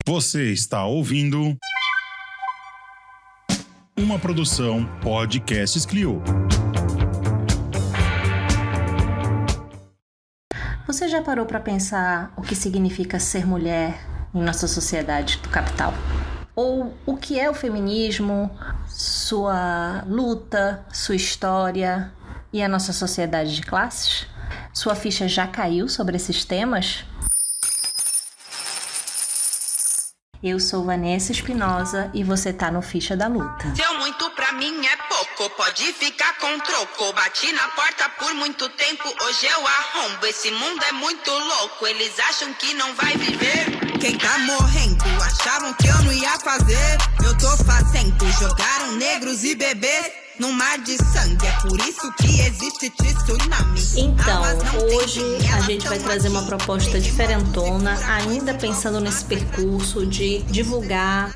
Você está ouvindo uma produção Podcasts Clio. Você já parou para pensar o que significa ser mulher em nossa sociedade do capital? Ou o que é o feminismo, sua luta, sua história e a nossa sociedade de classes? Sua ficha já caiu sobre esses temas? Eu sou Vanessa Espinosa e você tá no Ficha da Luta. Deu muito pra mim é pouco, pode ficar com troco. Bati na porta por muito tempo, hoje eu arrombo. Esse mundo é muito louco, eles acham que não vai viver. Quem tá morrendo, achavam que eu não ia fazer. Eu tô fazendo, jogaram negros e bebês num mar de sangue, é por isso que existe tsunami. Então, hoje a gente vai trazer uma proposta diferentona, ainda pensando nesse percurso de divulgar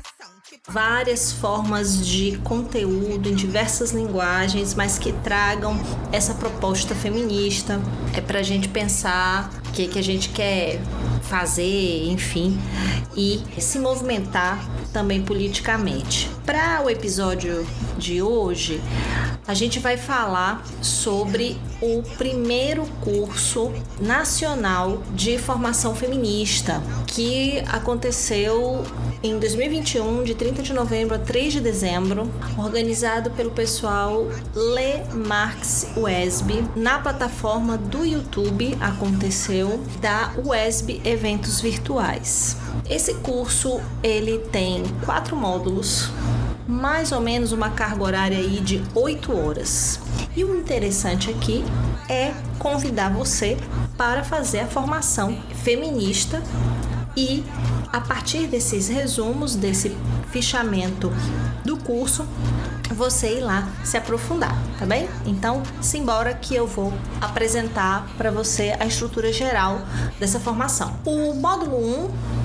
várias formas de conteúdo em diversas linguagens, mas que tragam essa proposta feminista. É pra gente pensar o que a gente quer fazer, enfim, e se movimentar também politicamente. Para o episódio de hoje, a gente vai falar sobre o primeiro curso nacional de formação feminista, que aconteceu em 2021, de 30 de novembro a 3 de dezembro, organizado pelo pessoal Le Marx UESB, na plataforma do YouTube aconteceu, da UESB Eventos Virtuais. Esse curso, ele tem 4 módulos, mais ou menos uma carga horária aí de 8 horas. E o interessante aqui é convidar você para fazer a formação feminista e, a partir desses resumos, desse fichamento do curso, você ir lá se aprofundar, tá bem? Então, simbora que eu vou apresentar para você a estrutura geral dessa formação. O módulo 1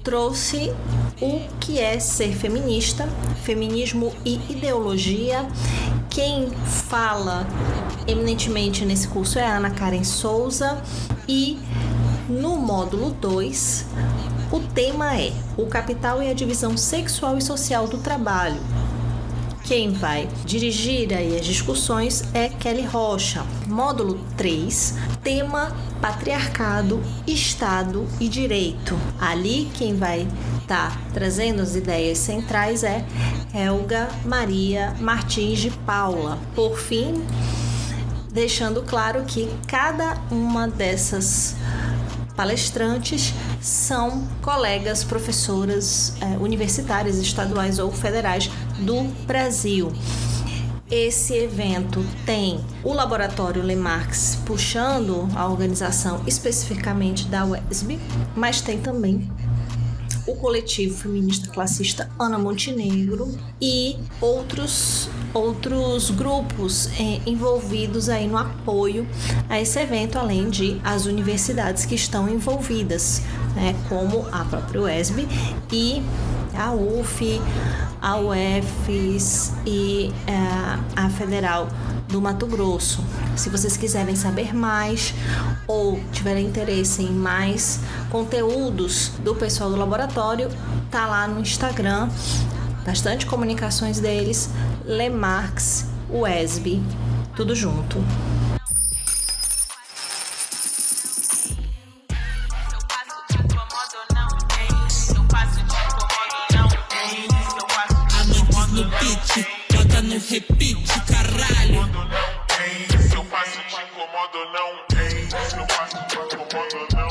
trouxe o que é ser feminista, feminismo e ideologia. Quem fala eminentemente nesse curso é a Ana Karen Souza. E no módulo 2, o tema é o capital e a divisão sexual e social do trabalho. Quem vai dirigir aí as discussões é Kelly Rocha. Módulo 3, tema patriarcado, Estado e direito. Ali quem vai estar trazendo as ideias centrais é Helga Maria Martins de Paula. Por fim, deixando claro que cada uma dessas palestrantes são colegas professoras universitárias, estaduais ou federais do Brasil. Esse evento tem o Laboratório Le Marx puxando a organização especificamente da UESB, mas tem também o coletivo feminista classista Ana Montenegro e outros grupos envolvidos aí no apoio a esse evento, além de as universidades que estão envolvidas, como a própria UESB e a UF, a UFES e a Federal do Mato Grosso. Se vocês quiserem saber mais ou tiverem interesse em mais conteúdos do pessoal do laboratório, tá lá no Instagram, bastante comunicações deles, Le Marx UESB, tudo junto. Repite, caralho. Se eu faço te incomodo não, se eu faço te incomodo não,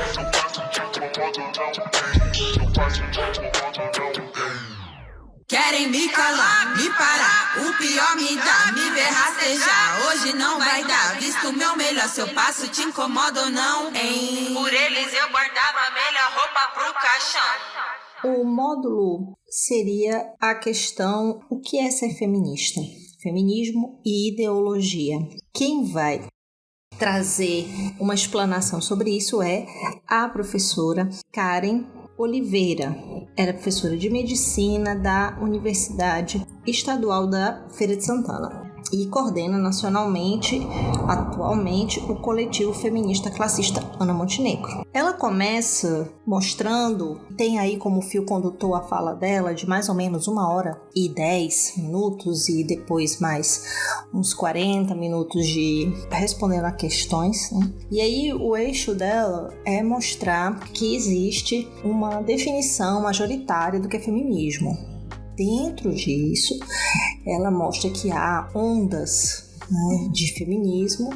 se eu faço te incomodo não, se eu faço te incomodo não. Querem me calar, me parar, o pior me dá, me ver rastejar. Hoje não vai dar, visto o meu melhor, se eu passo te incomodo ou não, hein? Por eles eu guardava a melhor roupa pro caixão. O módulo seria a questão: o que é ser feminista? Feminismo e ideologia. Quem vai trazer uma explanação sobre isso é a professora Karen Oliveira. Ela é professora de medicina da Universidade Estadual da Feira de Santana. e coordena nacionalmente, atualmente, o coletivo feminista classista Ana Montenegro. Ela começa mostrando, tem aí como fio condutor a fala dela de mais ou menos 1h10 e depois mais uns 40 minutos de respondendo a questões, né? E aí o eixo dela é mostrar que existe uma definição majoritária do que é feminismo. Dentro disso, ela mostra que há ondas, né, de feminismo.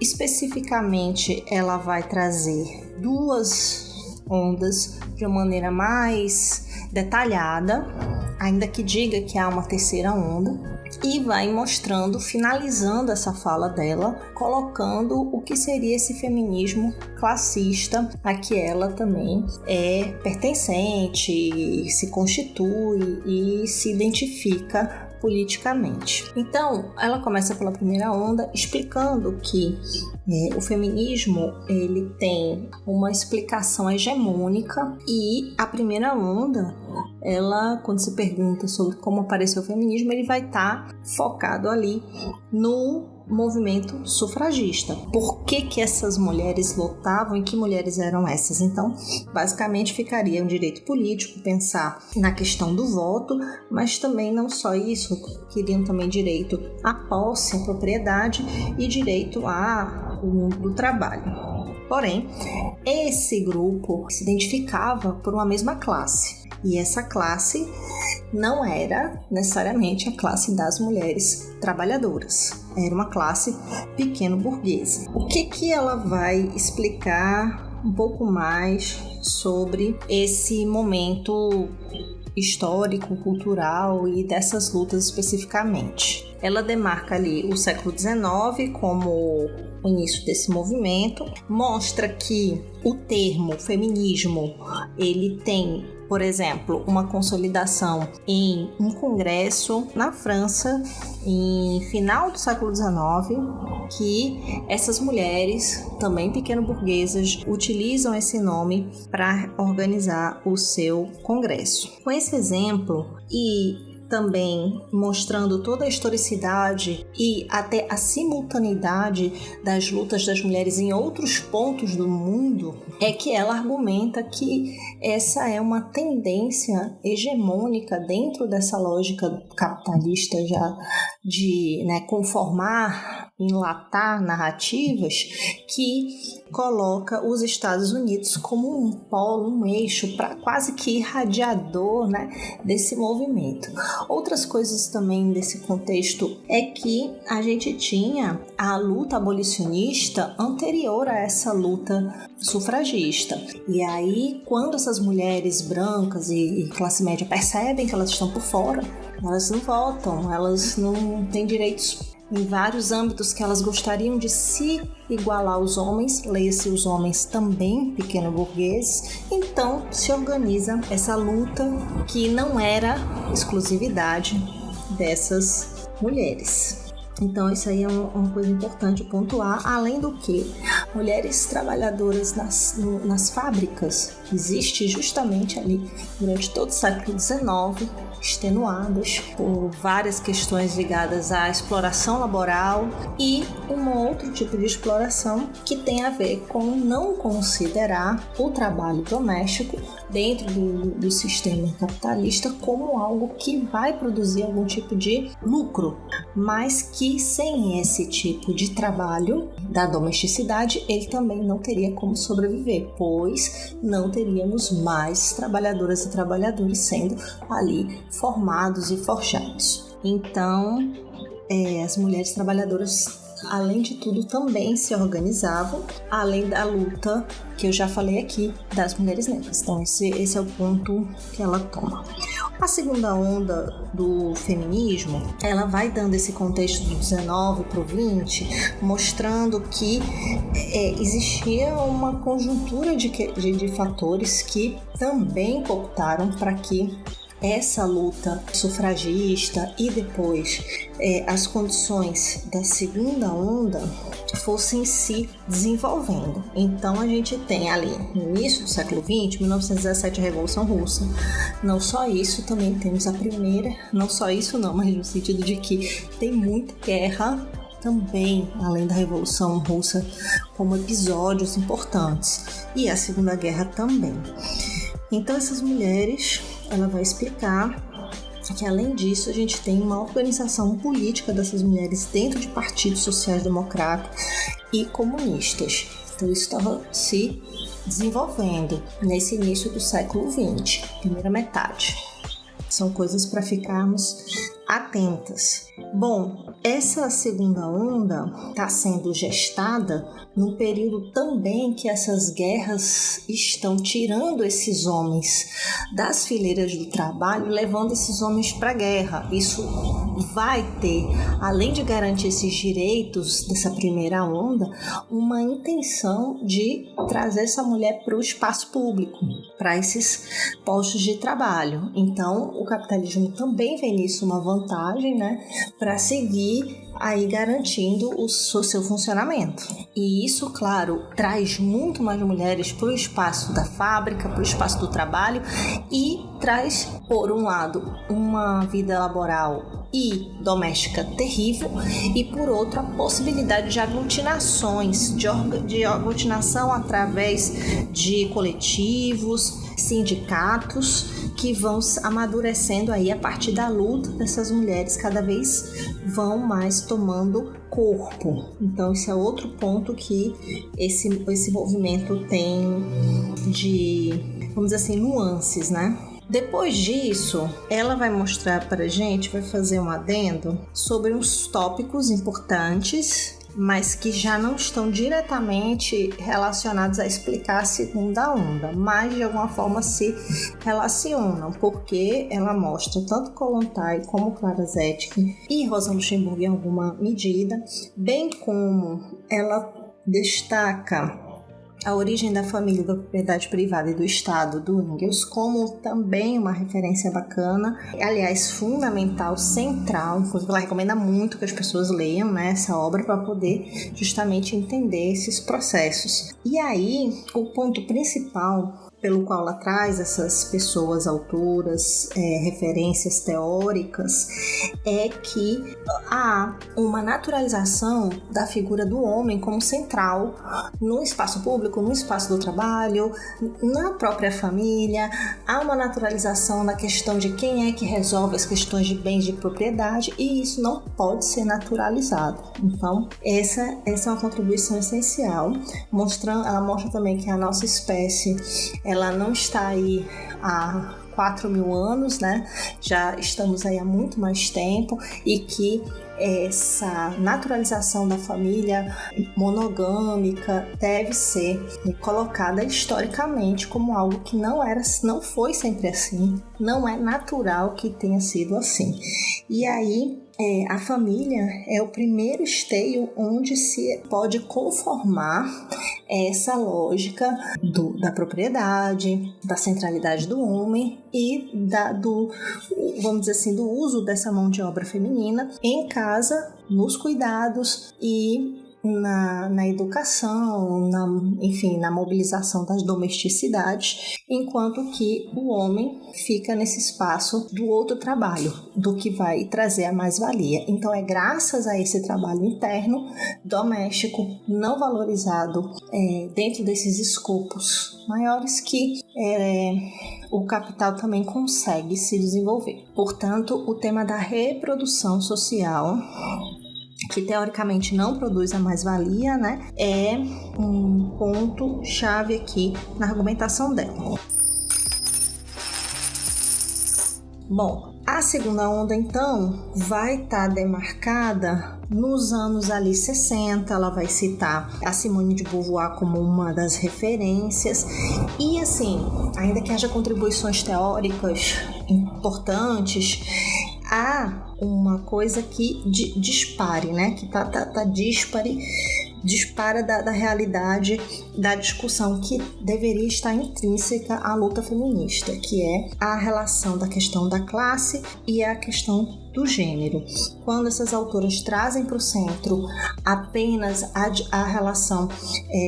Especificamente, ela vai trazer 2 ondas de uma maneira mais detalhada, ainda que diga que há uma terceira onda, e vai mostrando, finalizando essa fala dela, colocando o que seria esse feminismo classista a que ela também é pertencente, se constitui e se identifica politicamente. Então, ela começa pela primeira onda explicando que o feminismo ele tem uma explicação hegemônica, e a primeira onda, ela, quando se pergunta sobre como apareceu o feminismo, ele vai estar focado ali no movimento sufragista. Por que essas mulheres lutavam e que mulheres eram essas? Então, basicamente ficaria um direito político, pensar na questão do voto, mas também não só isso, queriam também direito à posse, à propriedade e direito ao mundo do trabalho. Porém, esse grupo se identificava por uma mesma classe, e essa classe não era necessariamente a classe das mulheres trabalhadoras, era uma classe pequeno-burguesa. O que ela vai explicar um pouco mais sobre esse momento histórico, cultural e dessas lutas especificamente? Ela demarca ali o século XIX como o início desse movimento, mostra que o termo feminismo, ele tem, por exemplo, uma consolidação em um congresso na França, em final do século XIX, que essas mulheres, também pequeno-burguesas, utilizam esse nome para organizar o seu congresso. Com esse exemplo e também mostrando toda a historicidade e até a simultaneidade das lutas das mulheres em outros pontos do mundo, é que ela argumenta que essa é uma tendência hegemônica dentro dessa lógica capitalista já de, né, conformar, enlatar narrativas, que coloca os Estados Unidos como um polo, um eixo, para quase que irradiador, né, desse movimento. Outras coisas também desse contexto é que a gente tinha a luta abolicionista anterior a essa luta sufragista. E aí, quando essas mulheres brancas e classe média percebem que elas estão por fora, elas não votam, elas não têm direitos em vários âmbitos que elas gostariam de se igualar aos homens, leia-se os homens também pequeno-burgueses. Então se organiza essa luta que não era exclusividade dessas mulheres. Então isso aí é uma coisa importante pontuar, além do que mulheres trabalhadoras nas fábricas existe justamente ali durante todo o século XIX, extenuadas por várias questões ligadas à exploração laboral e um outro tipo de exploração que tem a ver com não considerar o trabalho doméstico dentro do sistema capitalista como algo que vai produzir algum tipo de lucro, mas que sem esse tipo de trabalho da domesticidade ele também não teria como sobreviver, pois não teríamos mais trabalhadoras e trabalhadores sendo ali formados e forjados. Então, as mulheres trabalhadoras, além de tudo, também se organizavam, além da luta que eu já falei aqui das mulheres negras. Então, esse é o ponto que ela toma. A segunda onda do feminismo, ela vai dando esse contexto do 19 para o 20, mostrando que existia uma conjuntura de fatores que também cooptaram para que essa luta sufragista e depois as condições da segunda onda fossem se desenvolvendo. Então a gente tem ali no início do século XX, 1917, a Revolução Russa. Não só isso, também temos a primeira, não só isso não, mas no sentido de que tem muita guerra também, além da Revolução Russa, como episódios importantes, e a Segunda Guerra também. Então essas mulheres, ela vai explicar que além disso a gente tem uma organização política dessas mulheres dentro de partidos sociais-democratas e comunistas. Então isso estava se desenvolvendo nesse início do século XX, primeira metade. São coisas para ficarmos atentas. Bom, essa segunda onda está sendo gestada num período também que essas guerras estão tirando esses homens das fileiras do trabalho, levando esses homens para a guerra. Isso vai ter, além de garantir esses direitos dessa primeira onda, uma intenção de trazer essa mulher para o espaço público, para esses postos de trabalho. Então, o capitalismo também vê nisso uma vantagem, né, para seguir aí garantindo o seu funcionamento. E isso, claro, traz muito mais mulheres para o espaço da fábrica, para o espaço do trabalho e traz, por um lado, uma vida laboral e doméstica terrível e, por outro, a possibilidade de aglutinações, de aglutinação através de coletivos, sindicatos, que vão amadurecendo aí a partir da luta dessas mulheres, cada vez vão mais tomando corpo. Então esse é outro ponto que esse movimento tem de, vamos dizer assim, nuances, né? Depois disso, ela vai mostrar pra gente, vai fazer um adendo sobre uns tópicos importantes, mas que já não estão diretamente relacionados a explicar a segunda onda, mas de alguma forma se relacionam, porque ela mostra tanto Kollontai como Clara Zetkin e Rosa Luxemburgo em alguma medida, bem como ela destaca a origem da família, da propriedade privada e do Estado do Engels como também uma referência bacana, aliás, fundamental, central. Inclusive ela recomenda muito que as pessoas leiam, né, essa obra para poder justamente entender esses processos. E aí, o ponto principal pelo qual ela traz essas pessoas autoras, referências teóricas, é que há uma naturalização da figura do homem como central no espaço público, no espaço do trabalho, na própria família. Há uma naturalização da questão de quem é que resolve as questões de bens de propriedade, e isso não pode ser naturalizado. Então, essa é uma contribuição essencial. Ela mostra também que a nossa espécie ela não está aí há 4.000 anos, né? Já estamos aí há muito mais tempo, e que essa naturalização da família monogâmica deve ser colocada historicamente como algo que não foi sempre assim, não é natural que tenha sido assim. E aí a família é o primeiro esteio onde se pode conformar essa lógica da propriedade, da centralidade do homem e vamos dizer assim, do uso dessa mão de obra feminina em casa, nos cuidados e na educação, na mobilização das domesticidades, enquanto que o homem fica nesse espaço do outro trabalho, do que vai trazer a mais-valia. Então é graças a esse trabalho interno, doméstico, não valorizado dentro desses escopos maiores que o capital também consegue se desenvolver. Portanto, o tema da reprodução social, que teoricamente não produz a mais-valia, né, é um ponto-chave aqui na argumentação dela. Bom, a segunda onda, então, vai estar demarcada nos anos ali 60, ela vai citar a Simone de Beauvoir como uma das referências, e assim, ainda que haja contribuições teóricas importantes, há uma coisa que dispare, né? Que tá dispare dispara da realidade da discussão que deveria estar intrínseca à luta feminista, que é a relação da questão da classe e a questão do gênero. Quando essas autoras trazem para o centro apenas a relação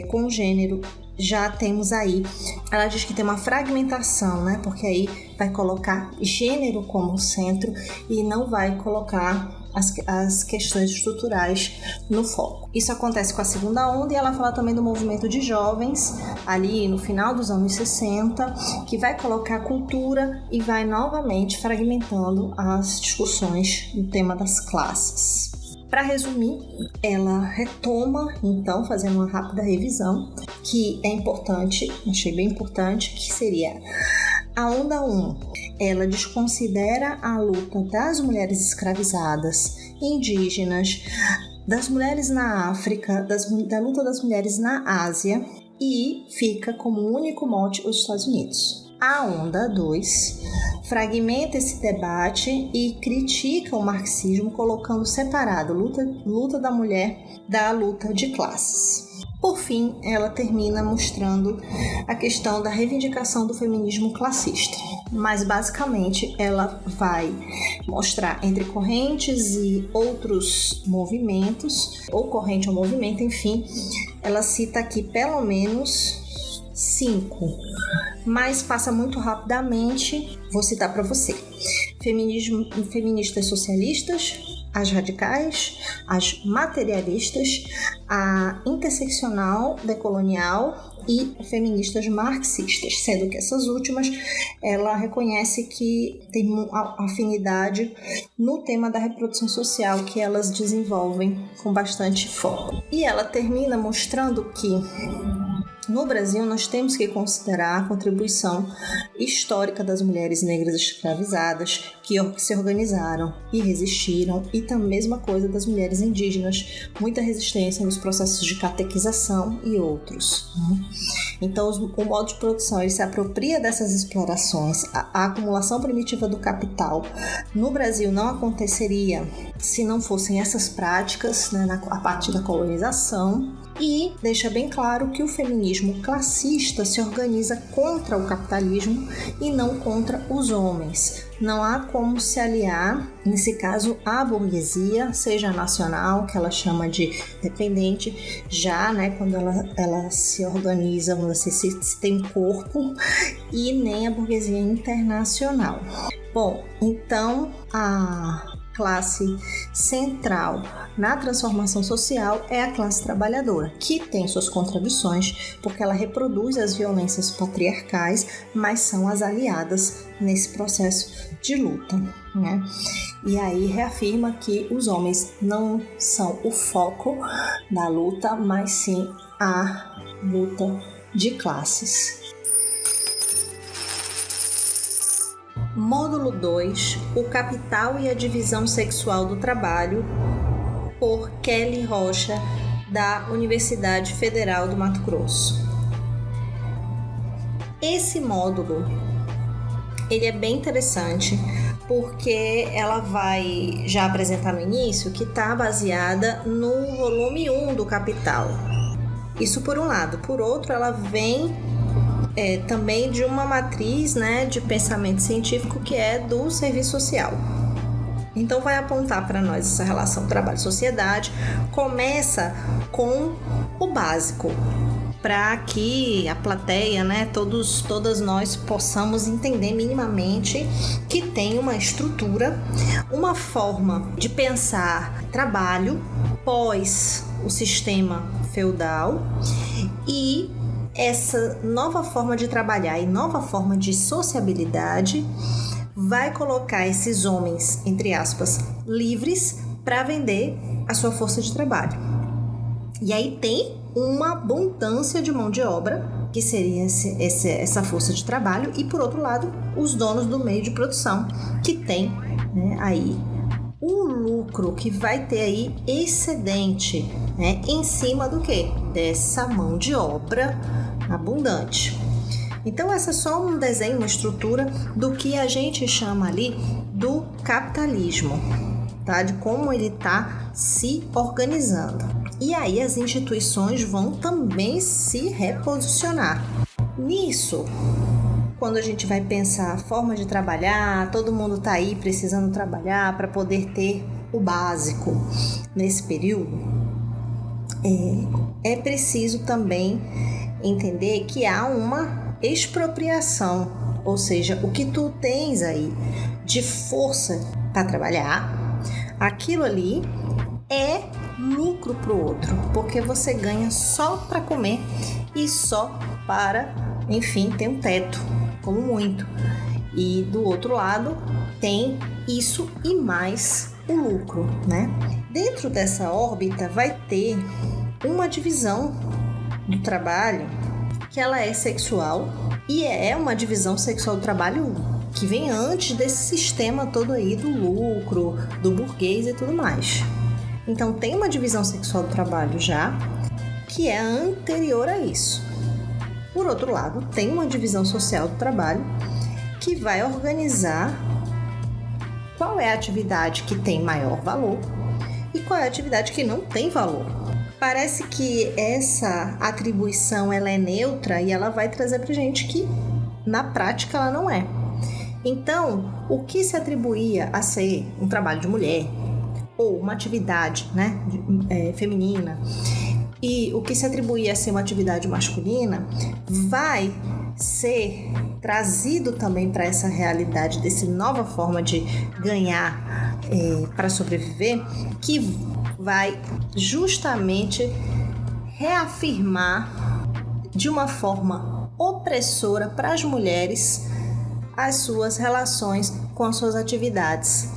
com o gênero, já temos aí, ela diz que tem uma fragmentação, né? Porque aí vai colocar gênero como centro e não vai colocar as questões estruturais no foco. Isso acontece com a segunda onda, e ela fala também do movimento de jovens ali no final dos anos 60, que vai colocar a cultura e vai novamente fragmentando as discussões no tema das classes. Para resumir, ela retoma, então, fazendo uma rápida revisão, que é importante, achei bem importante, que seria a onda 1. Ela desconsidera a luta das mulheres escravizadas, indígenas, das mulheres na África, da luta das mulheres na Ásia, e fica como único mote os Estados Unidos. A onda 2 fragmenta esse debate e critica o marxismo, colocando separado luta da mulher da luta de classes. Por fim, ela termina mostrando a questão da reivindicação do feminismo classista. Mas, basicamente, ela vai mostrar entre correntes e outros movimentos, ou corrente ou movimento, enfim, ela cita aqui pelo menos 5, mas passa muito rapidamente, vou citar para você. Feministas socialistas, as radicais, as materialistas, a interseccional, decolonial e feministas marxistas, sendo que essas últimas ela reconhece que tem afinidade no tema da reprodução social, que elas desenvolvem com bastante foco. E ela termina mostrando que no Brasil, nós temos que considerar a contribuição histórica das mulheres negras escravizadas que se organizaram e resistiram, e também a mesma coisa das mulheres indígenas, muita resistência nos processos de catequização e outros. Então, o modo de produção ele se apropria dessas explorações. A acumulação primitiva do capital no Brasil não aconteceria se não fossem essas práticas, né, a partir da colonização. E deixa bem claro que o feminismo classista se organiza contra o capitalismo e não contra os homens. Não há como se aliar, nesse caso, à burguesia, seja nacional, que ela chama de dependente, já, né, quando ela se organiza, se tem corpo, e nem a burguesia internacional. Bom, então a classe central na transformação social é a classe trabalhadora, que tem suas contradições, porque ela reproduz as violências patriarcais, mas são as aliadas nesse processo de luta, né? E aí reafirma que os homens não são o foco da luta, mas sim a luta de classes. Módulo 2, o capital e a divisão sexual do trabalho, por Kelly Rocha, da Universidade Federal do Mato Grosso. Esse módulo, ele é bem interessante, porque ela vai já apresentar no início que está baseada no volume 1 do Capital. Isso por um lado. Por outro, ela vem também de uma matriz, né, de pensamento científico que é do serviço social. Então vai apontar para nós essa relação trabalho-sociedade. Começa com o básico, para que a plateia, né, todas nós possamos entender minimamente que tem uma estrutura, uma forma de pensar trabalho pós o sistema feudal, e essa nova forma de trabalhar e nova forma de sociabilidade vai colocar esses homens, entre aspas, livres para vender a sua força de trabalho. E aí tem uma abundância de mão de obra, que seria essa força de trabalho, e por outro lado, os donos do meio de produção, que tem, né, aí o lucro, que vai ter aí excedente, né, em cima do quê? Dessa mão de obra abundante. Então essa é só um desenho, uma estrutura do que a gente chama ali do capitalismo, tá? De como ele está se organizando. E aí as instituições vão também se reposicionar. Nisso, quando a gente vai pensar a forma de trabalhar, todo mundo está aí precisando trabalhar para poder ter o básico nesse período, é preciso também entender que há uma expropriação, ou seja, o que tu tens aí de força para trabalhar, aquilo ali é lucro para o outro, porque você ganha só para comer e só para, enfim, ter um teto, como muito. E do outro lado tem isso e mais o lucro, né? Dentro dessa órbita vai ter uma divisão do trabalho que ela é sexual e é uma divisão sexual do trabalho que vem antes desse sistema todo aí do lucro, do burguês e tudo mais. Então tem uma divisão sexual do trabalho já que é anterior a isso. Por outro lado, tem uma divisão social do trabalho que vai organizar qual é a atividade que tem maior valor e qual é a atividade que não tem valor. Parece que essa atribuição ela é neutra e ela vai trazer pra gente que na prática ela não é. Então, o que se atribuía a ser um trabalho de mulher ou uma atividade, né, feminina, e o que se atribuía a ser uma atividade masculina vai ser trazido também para essa realidade dessa nova forma de ganhar para sobreviver, que vai justamente reafirmar de uma forma opressora para as mulheres as suas relações com as suas atividades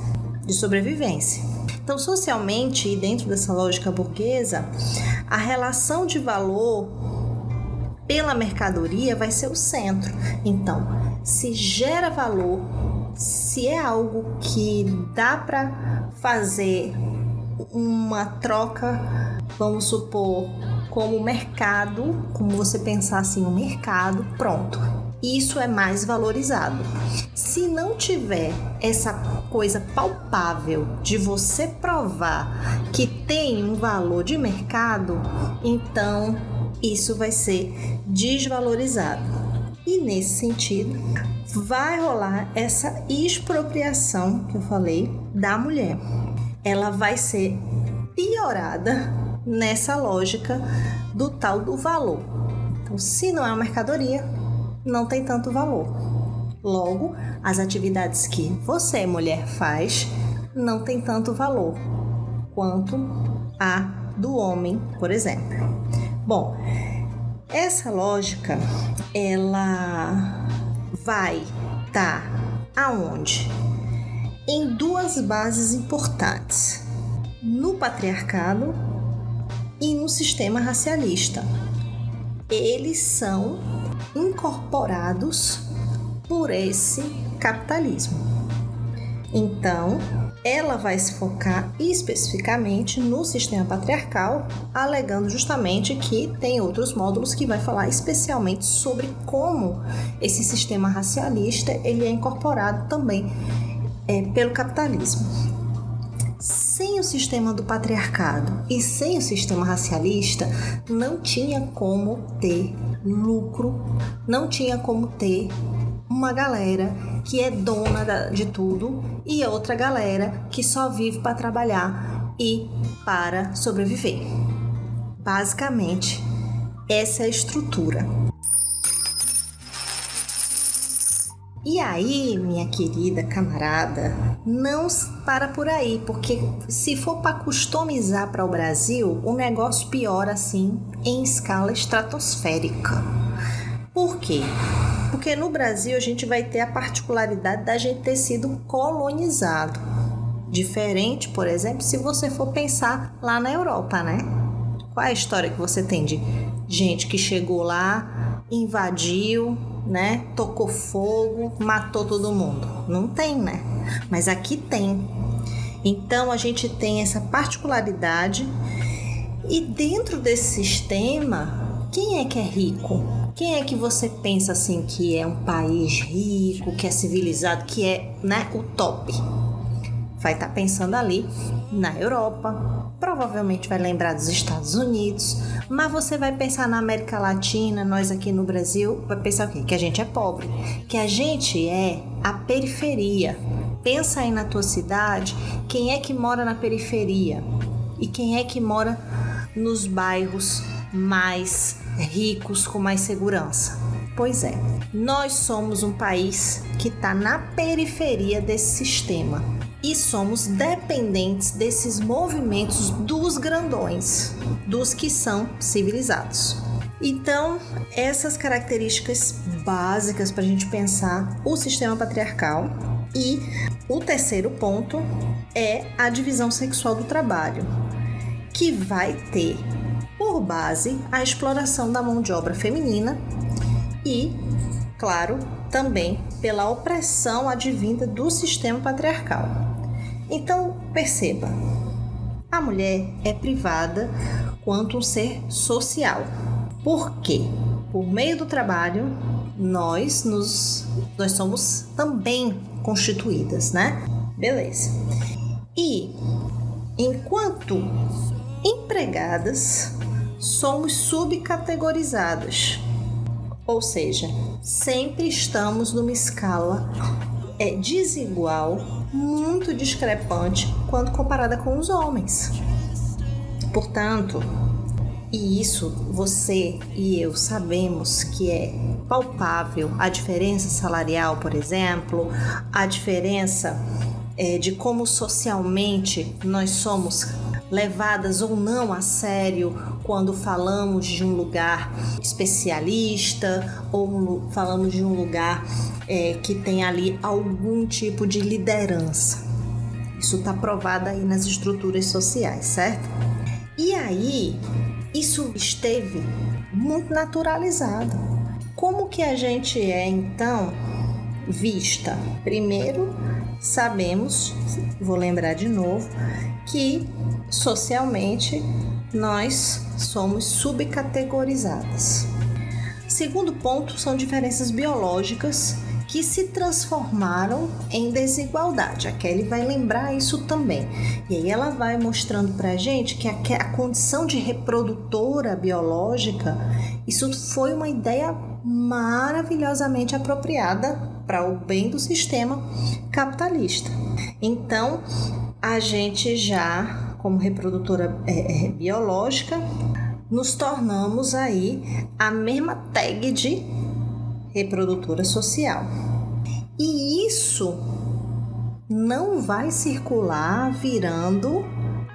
de sobrevivência. Então, socialmente, e dentro dessa lógica burguesa, a relação de valor pela mercadoria vai ser o centro. Então, se gera valor, se é algo que dá para fazer uma troca, vamos supor, como mercado, como você pensar assim, um mercado, pronto. Isso é mais valorizado. Se não tiver essa coisa palpável de você provar que tem um valor de mercado, então isso vai ser desvalorizado. E nesse sentido, vai rolar essa expropriação que eu falei da mulher. Ela vai ser piorada nessa lógica do tal do valor. Então, se não é uma mercadoria, não tem tanto valor. Logo, as atividades que você, mulher, faz não tem tanto valor quanto a do homem, por exemplo. Bom, essa lógica, ela vai estar aonde? Em duas bases importantes: no patriarcado e no sistema racialista. Eles são incorporados por esse capitalismo. Então, ela vai se focar especificamente no sistema patriarcal, alegando justamente que tem outros módulos que vai falar especialmente sobre como esse sistema racialista ele é incorporado também pelo capitalismo. Sem o sistema do patriarcado e sem o sistema racialista, não tinha como ter lucro, não tinha como ter uma galera que é dona de tudo e outra galera que só vive para trabalhar e para sobreviver. Basicamente, essa é a estrutura. E aí, minha querida camarada, não para por aí, porque se for para customizar para o Brasil, o negócio piora assim em escala estratosférica. Por quê? Porque no Brasil a gente vai ter a particularidade da gente ter sido colonizado. Diferente, por exemplo, se você for pensar lá na Europa, né? Qual é a história que você tem de gente que chegou lá, invadiu, né? Tocou fogo, matou todo mundo? Não tem, né? Mas aqui tem. Então a gente tem essa particularidade e dentro desse sistema, quem é que é rico? Quem é que você pensa assim que é um país rico, que é civilizado, que é, né, o top? vai estar pensando ali na Europa, provavelmente vai lembrar dos Estados Unidos, mas você vai pensar na América Latina, nós aqui no Brasil, vai pensar o quê? Que a gente é pobre, que a gente é a periferia. Pensa aí na tua cidade, quem é que mora na periferia e quem é que mora nos bairros mais ricos, com mais segurança. Pois é, nós somos um país que está na periferia desse sistema e somos dependentes desses movimentos dos grandões, dos que são civilizados. Então, essas características básicas para a gente pensar o sistema patriarcal. E o terceiro ponto é a divisão sexual do trabalho, que vai ter por base a exploração da mão de obra feminina e, claro, também pela opressão advinda do sistema patriarcal. Então, perceba, a mulher é privada quanto um ser social. Por quê? Por meio do trabalho, nós somos também constituídas, né? Beleza. E, enquanto empregadas, somos subcategorizadas. Ou seja, sempre estamos numa escala desigual, muito discrepante quando comparada com os homens. Portanto, e isso você e eu sabemos que é palpável, a diferença salarial, por exemplo, a diferença de como socialmente nós somos levadas ou não a sério quando falamos de um lugar especialista ou falamos de um lugar que tem ali algum tipo de liderança. Isso está provado aí nas estruturas sociais, certo? E aí, isso esteve muito naturalizado. Como que a gente é, então, vista? Primeiro, sabemos, vou lembrar de novo, que socialmente nós somos subcategorizadas. Segundo ponto, são diferenças biológicas que se transformaram em desigualdade. A Kelly vai lembrar isso também. E aí ela vai mostrando pra gente que a condição de reprodutora biológica, isso foi uma ideia maravilhosamente apropriada para o bem do sistema capitalista. Então, a gente já, como reprodutora biológica, nos tornamos aí a mesma tag de reprodutora social. E isso não vai circular virando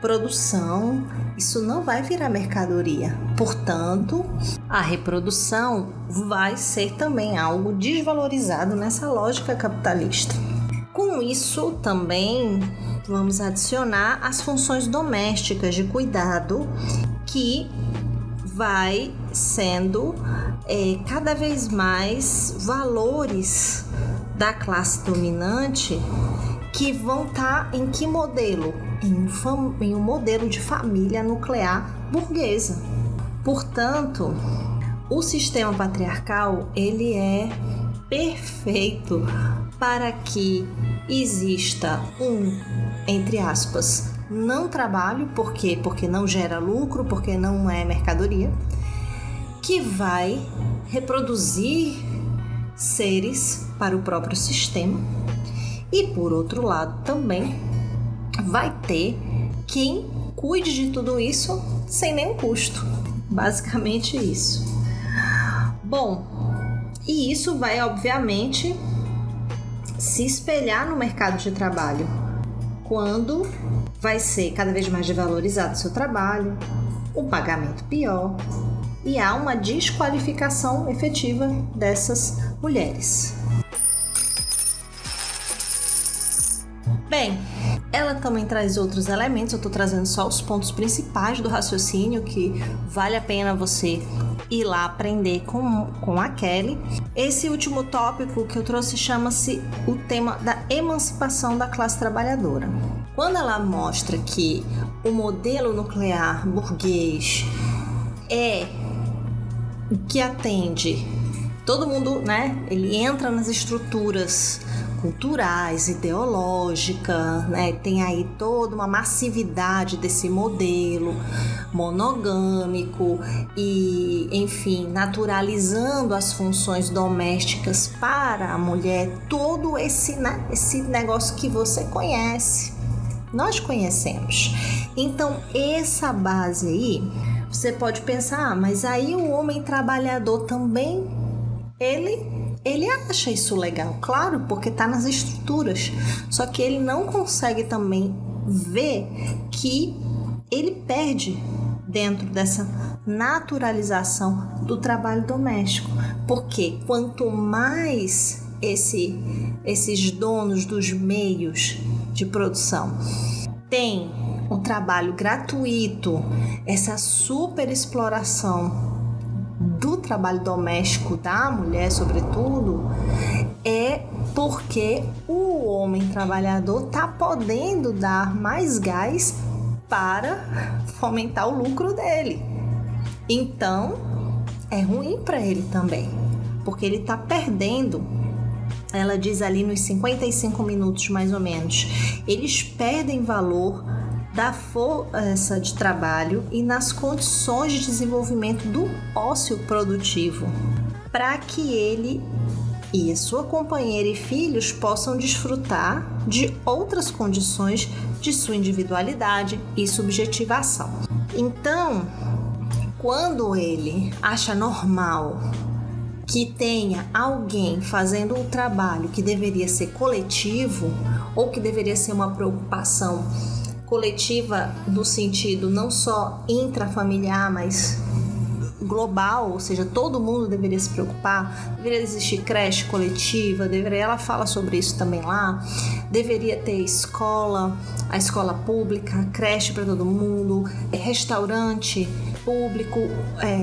produção, isso não vai virar mercadoria. Portanto, a reprodução vai ser também algo desvalorizado nessa lógica capitalista. Com isso, também vamos adicionar as funções domésticas de cuidado, que vai sendo cada vez mais valores da classe dominante que vão estar em que modelo? Em um modelo de família nuclear burguesa. Portanto, o sistema patriarcal, ele é perfeito para que exista entre aspas, não trabalho, por quê? Porque não gera lucro, porque não é mercadoria, que vai reproduzir seres para o próprio sistema e, por outro lado, também vai ter quem cuide de tudo isso sem nenhum custo. Basicamente isso. Bom, e isso vai, obviamente, se espelhar no mercado de trabalho, quando vai ser cada vez mais desvalorizado o seu trabalho, o pagamento pior, e há uma desqualificação efetiva dessas mulheres. Bem, ela também traz outros elementos, eu estou trazendo só os pontos principais do raciocínio, que vale a pena você ir lá aprender com a Kelly. Esse último tópico que eu trouxe chama-se o tema da emancipação da classe trabalhadora. Quando ela mostra que o modelo nuclear burguês é o que atende todo mundo, né? Ele entra nas estruturas culturais, ideológica, né? Tem aí toda uma massividade desse modelo monogâmico e, enfim, naturalizando as funções domésticas para a mulher, todo esse negócio que você conhece, nós conhecemos. Então, essa base aí, você pode pensar, mas aí o homem trabalhador também, ele acha isso legal, claro, porque está nas estruturas, só que ele não consegue também ver que ele perde dentro dessa naturalização do trabalho doméstico, porque quanto mais esses donos dos meios de produção têm um trabalho gratuito, essa super exploração do trabalho doméstico da mulher, sobretudo, é porque o homem trabalhador está podendo dar mais gás para fomentar o lucro dele. Então, é ruim para ele também, porque ele está perdendo. Ela diz ali nos 55 minutos, mais ou menos, eles perdem valor da força de trabalho e nas condições de desenvolvimento do ócio produtivo, para que ele e a sua companheira e filhos possam desfrutar de outras condições de sua individualidade e subjetivação. Então, quando ele acha normal que tenha alguém fazendo um trabalho que deveria ser coletivo ou que deveria ser uma preocupação coletiva no sentido não só intrafamiliar, mas global, ou seja, todo mundo deveria se preocupar, deveria existir creche coletiva, ela fala sobre isso também lá, deveria ter escola, a escola pública, creche para todo mundo, restaurante público,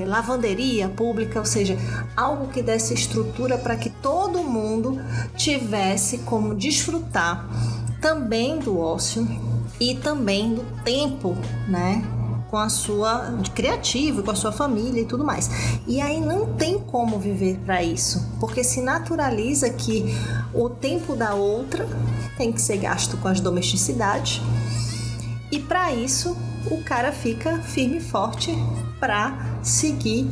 lavanderia pública, ou seja, algo que desse estrutura para que todo mundo tivesse como desfrutar também do ócio e também do tempo, né? Com a sua criativo, com a sua família e tudo mais. E aí não tem como viver para isso, porque se naturaliza que o tempo da outra tem que ser gasto com as domesticidades. E para isso o cara fica firme e forte para seguir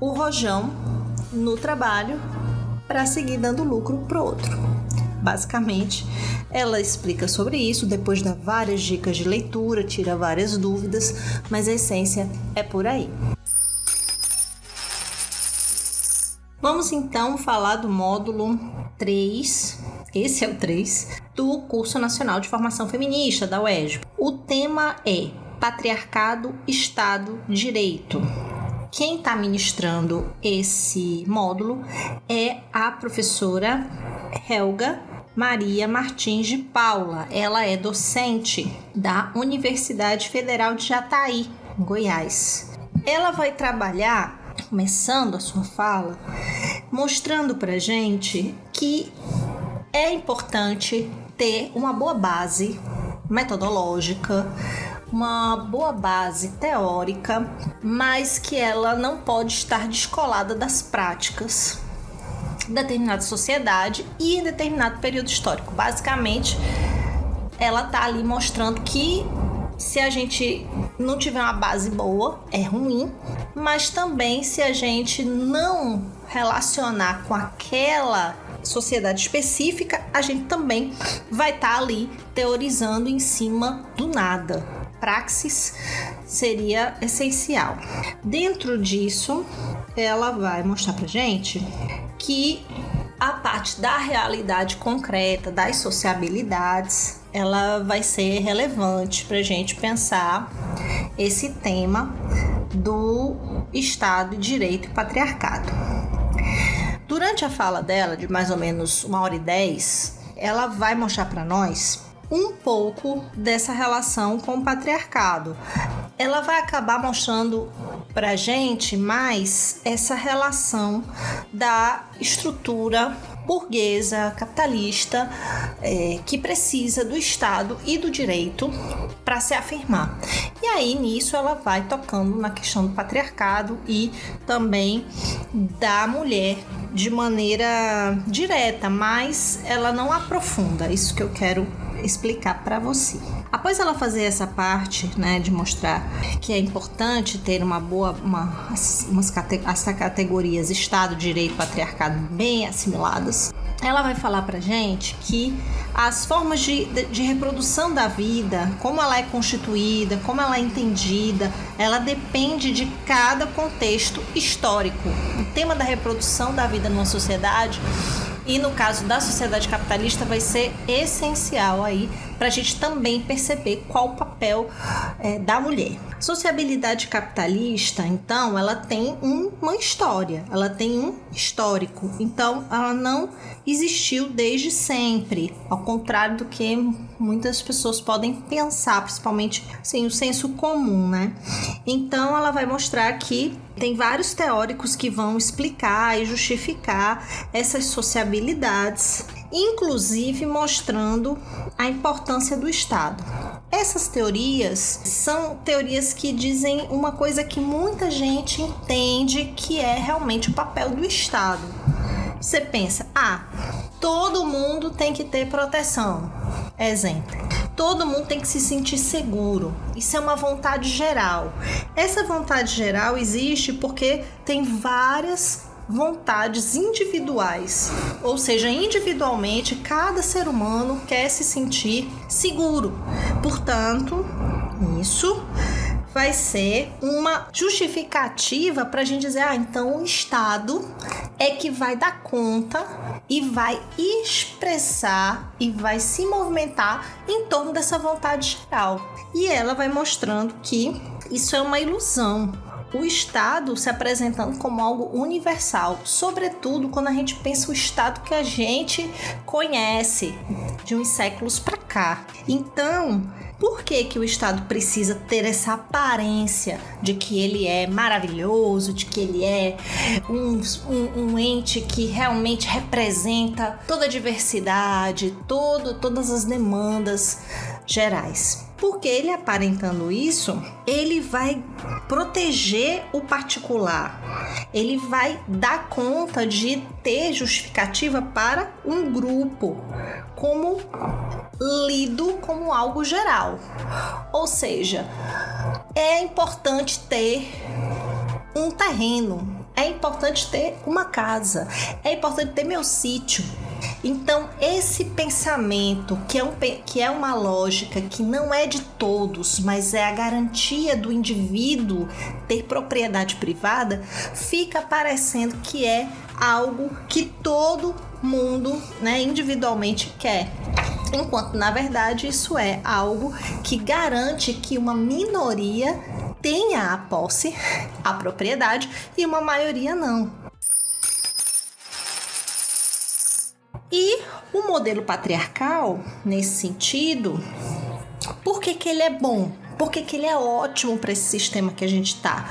o rojão no trabalho, para seguir dando lucro pro outro. Basicamente, ela explica sobre isso, depois dá várias dicas de leitura, tira várias dúvidas, mas a essência é por aí. Vamos então falar do módulo 3, esse é o 3, do Curso Nacional de Formação Feminista, da UERJ. O tema é Patriarcado, Estado, Direito. Quem está ministrando esse módulo é a professora Helga Maria Martins de Paula. Ela é docente da Universidade Federal de Jataí, em Goiás. Ela vai trabalhar, começando a sua fala, mostrando pra gente que é importante ter uma boa base metodológica, uma boa base teórica, mas que ela não pode estar descolada das práticas de determinada sociedade e em determinado período histórico. Basicamente, ela está ali mostrando que se a gente não tiver uma base boa, é ruim, mas também se a gente não relacionar com aquela sociedade específica, a gente também vai estar ali teorizando em cima do nada. Praxis seria essencial. Dentro disso, ela vai mostrar pra gente que a parte da realidade concreta, das sociabilidades, ela vai ser relevante pra gente pensar esse tema do Estado, Direito e Patriarcado. Durante a fala dela, de mais ou menos 1h10, ela vai mostrar para nós um pouco dessa relação com o patriarcado. Ela vai acabar mostrando pra gente mais essa relação da estrutura burguesa, capitalista, que precisa do Estado e do direito para se afirmar. E aí, nisso, ela vai tocando na questão do patriarcado e também da mulher de maneira direta, mas ela não aprofunda. Isso que eu quero explicar para você. Após ela fazer essa parte, né, de mostrar que é importante ter as categorias Estado, Direito, Patriarcado bem assimiladas, ela vai falar pra gente que as formas de reprodução da vida, como ela é constituída, como ela é entendida, ela depende de cada contexto histórico. O tema da reprodução da vida numa sociedade, e no caso da sociedade capitalista, vai ser essencial aí para a gente também perceber qual o papel da mulher. Sociabilidade capitalista, então, ela tem uma história, ela tem um histórico. Então, ela não existiu desde sempre, ao contrário do que muitas pessoas podem pensar, principalmente sem o senso comum, né? Então, ela vai mostrar que tem vários teóricos que vão explicar e justificar essas sociabilidades, inclusive mostrando a importância do Estado. Essas teorias são teorias que dizem uma coisa que muita gente entende que é realmente o papel do Estado. Você pensa, todo mundo tem que ter proteção. Exemplo, todo mundo tem que se sentir seguro. Isso é uma vontade geral. Essa vontade geral existe porque tem várias vontades individuais, ou seja, individualmente cada ser humano quer se sentir seguro. Portanto, isso vai ser uma justificativa para a gente dizer, então o Estado é que vai dar conta e vai expressar e vai se movimentar em torno dessa vontade geral. E ela vai mostrando que isso é uma ilusão. O Estado se apresentando como algo universal, sobretudo quando a gente pensa o Estado que a gente conhece de uns séculos para cá. Então, por que o Estado precisa ter essa aparência de que ele é maravilhoso, de que ele é um ente que realmente representa toda a diversidade, todas as demandas gerais? Porque ele, aparentando isso, ele vai proteger o particular, ele vai dar conta de ter justificativa para um grupo, como lido como algo geral. Ou seja, é importante ter um terreno, é importante ter uma casa, é importante ter meu sítio. Então, esse pensamento, que é uma lógica que não é de todos, mas é a garantia do indivíduo ter propriedade privada, fica parecendo que é algo que todo mundo, né, individualmente quer. Enquanto, na verdade, isso é algo que garante que uma minoria tenha a posse, a propriedade, e uma maioria não. E o modelo patriarcal, nesse sentido, por que ele é bom? Por que ele é ótimo para esse sistema que a gente está?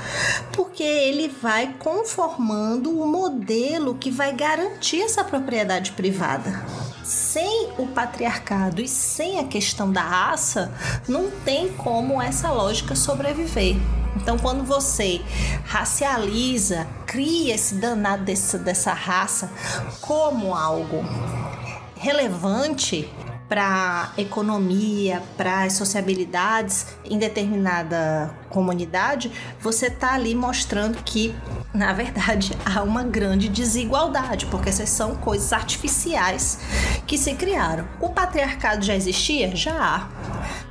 Porque ele vai conformando o modelo que vai garantir essa propriedade privada. Sem o patriarcado e sem a questão da raça, não tem como essa lógica sobreviver. Então, quando você racializa, cria esse danado dessa raça como algo relevante para a economia, para as sociabilidades em determinada comunidade, você está ali mostrando que, na verdade, há uma grande desigualdade, porque essas são coisas artificiais que se criaram. O patriarcado já existia? Já há.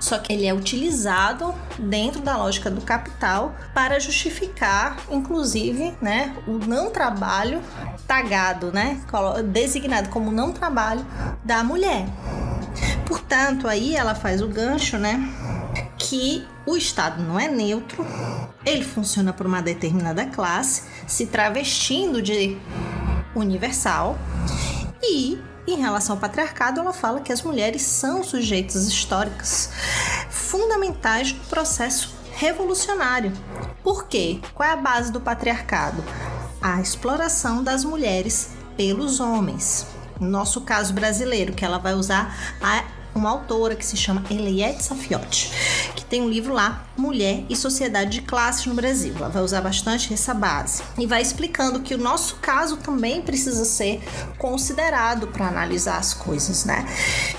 Só que ele é utilizado dentro da lógica do capital para justificar, inclusive, né, o não trabalho tagado, né, designado como não trabalho da mulher. Portanto, aí ela faz o gancho, né, que o Estado não é neutro, ele funciona por uma determinada classe, se travestindo de universal, e em relação ao patriarcado, ela fala que as mulheres são sujeitos históricos fundamentais do processo revolucionário. Por quê? Qual é a base do patriarcado? A exploração das mulheres pelos homens. no nosso caso brasileiro, que ela vai usar uma autora que se chama Eliette Saffioti, que tem um livro lá, Mulher e Sociedade de Classes no Brasil. Ela vai usar bastante essa base e vai explicando que o nosso caso também precisa ser considerado para analisar as coisas, né?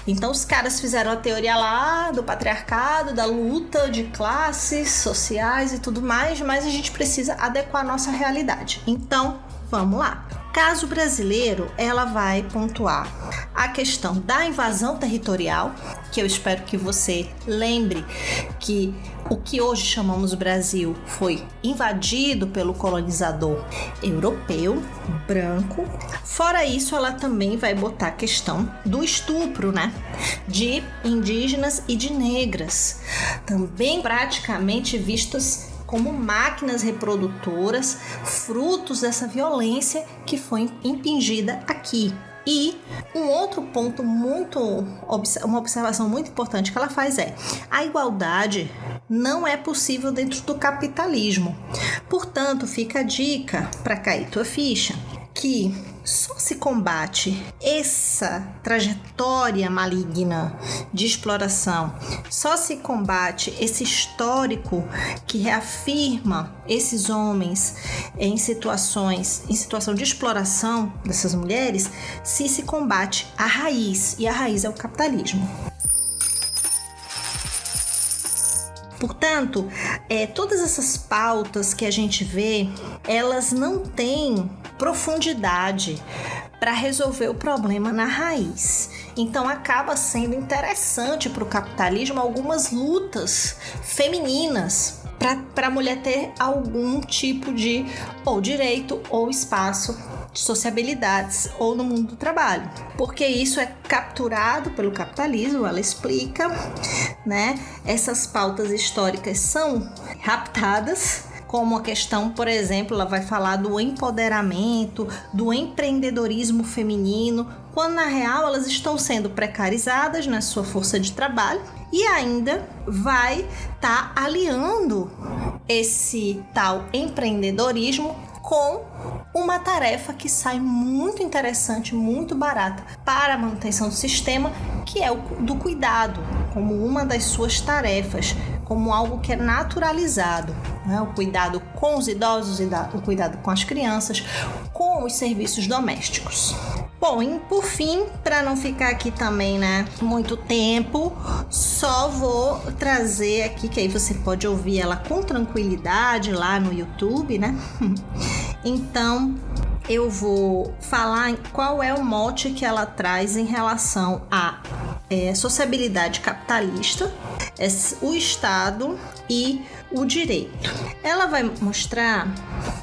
Então os caras fizeram a teoria lá do patriarcado, da luta de classes sociais e tudo mais, mas a gente precisa adequar a nossa realidade. Então, vamos lá. Caso brasileiro, ela vai pontuar a questão da invasão territorial, que eu espero que você lembre que o que hoje chamamos Brasil foi invadido pelo colonizador europeu, branco. Fora isso, ela também vai botar a questão do estupro, né? De indígenas e de negras, também praticamente vistas como máquinas reprodutoras, frutos dessa violência que foi impingida aqui. E um outro ponto uma observação muito importante que ela faz é: a igualdade não é possível dentro do capitalismo. Portanto, fica a dica para cair tua ficha que só se combate essa trajetória maligna de exploração, só se combate esse histórico que reafirma esses homens em situação de exploração dessas mulheres, se combate a raiz, e a raiz é o capitalismo. Portanto, todas essas pautas que a gente vê, elas não têm profundidade para resolver o problema na raiz. Então acaba sendo interessante para o capitalismo algumas lutas femininas para a mulher ter algum tipo de ou direito ou espaço de sociabilidades ou no mundo do trabalho, porque isso é capturado pelo capitalismo. Ela explica, né? Essas pautas históricas são raptadas, como a questão, por exemplo, ela vai falar do empoderamento, do empreendedorismo feminino, quando na real elas estão sendo precarizadas na sua força de trabalho, e ainda vai estar aliando esse tal empreendedorismo com uma tarefa que sai muito interessante, muito barata para a manutenção do sistema, que é o do cuidado, como uma das suas tarefas, como algo que é naturalizado, né? O cuidado com os idosos, o cuidado com as crianças, com os serviços domésticos. Bom, e por fim, para não ficar aqui também, né, muito tempo, só vou trazer aqui, que aí você pode ouvir ela com tranquilidade lá no YouTube, né? Então, eu vou falar qual é o mote que ela traz em relação à sociabilidade capitalista, o Estado e o direito. Ela vai mostrar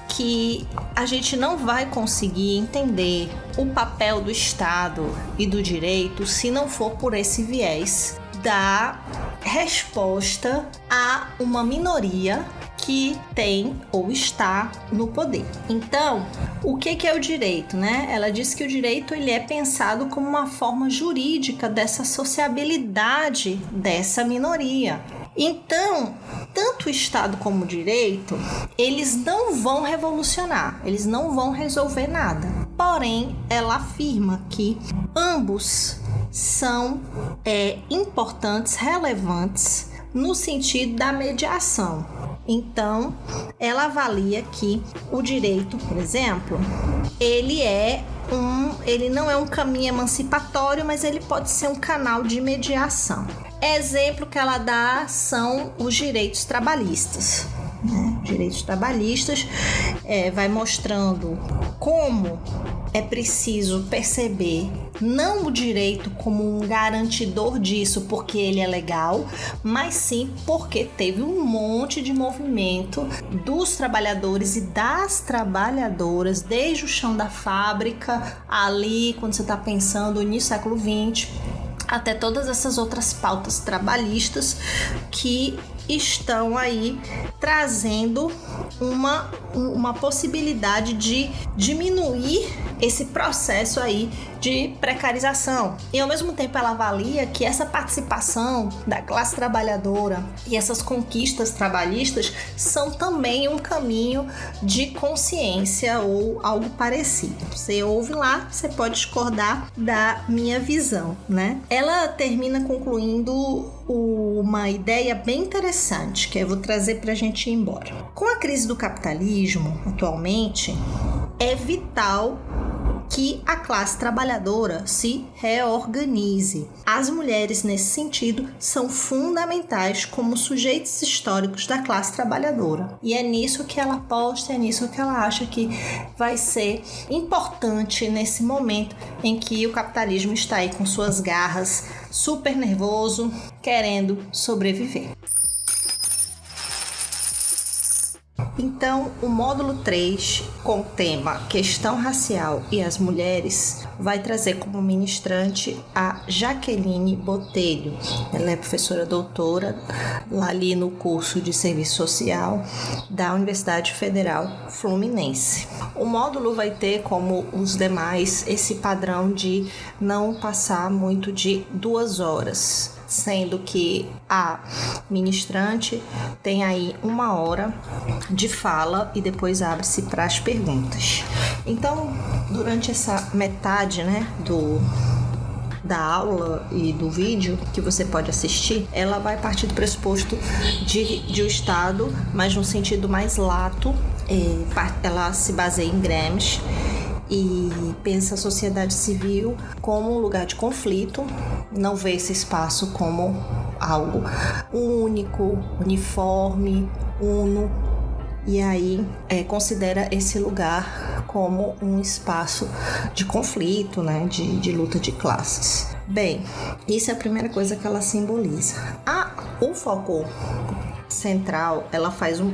que a gente não vai conseguir entender o papel do Estado e do direito se não for por esse viés da resposta a uma minoria que tem ou está no poder. Então, o que é o direito, né? Ela diz que o direito ele é pensado como uma forma jurídica dessa sociabilidade dessa minoria. Então, tanto o Estado como o direito, eles não vão revolucionar, eles não vão resolver nada. Porém, ela afirma que ambos são importantes, relevantes, no sentido da mediação. Então, ela avalia que o direito, por exemplo, ele não é um caminho emancipatório, mas ele pode ser um canal de mediação. Exemplo que ela dá são os direitos trabalhistas. Direitos trabalhistas vai mostrando como é preciso perceber não o direito como um garantidor disso porque ele é legal, mas sim porque teve um monte de movimento dos trabalhadores e das trabalhadoras desde o chão da fábrica, ali quando você está pensando no início do século XX, até todas essas outras pautas trabalhistas que estão aí trazendo uma possibilidade de diminuir esse processo aí de precarização. E ao mesmo tempo ela avalia que essa participação da classe trabalhadora e essas conquistas trabalhistas são também um caminho de consciência ou algo parecido. Você ouve lá, você pode discordar da minha visão, né? Ela termina concluindo uma ideia bem interessante, que eu vou trazer para a gente ir embora. Com a crise do capitalismo, atualmente, é vital que a classe trabalhadora se reorganize. As mulheres, nesse sentido, são fundamentais como sujeitos históricos da classe trabalhadora. E é nisso que ela aposta, é nisso que ela acha que vai ser importante nesse momento em que o capitalismo está aí com suas garras, super nervoso, querendo sobreviver. Então, o módulo 3, com o tema Questão Racial e as Mulheres, vai trazer como ministrante a Jaqueline Botelho. Ela é professora doutora lá ali no curso de Serviço Social da Universidade Federal Fluminense. O módulo vai ter, como os demais, esse padrão de não passar muito de 2 horas, sendo que a ministrante tem aí 1 hora de fala e depois abre-se para as perguntas. Então, durante essa metade, né, da aula e do vídeo que você pode assistir, ela vai partir do pressuposto de o Estado, mas num sentido mais lato. Ela se baseia em Gramsci e pensa a sociedade civil como um lugar de conflito, não vê esse espaço como algo único, uniforme, uno, e aí considera esse lugar como um espaço de conflito, né, de luta de classes. Bem, isso é a primeira coisa que ela simboliza. O foco central, ela faz um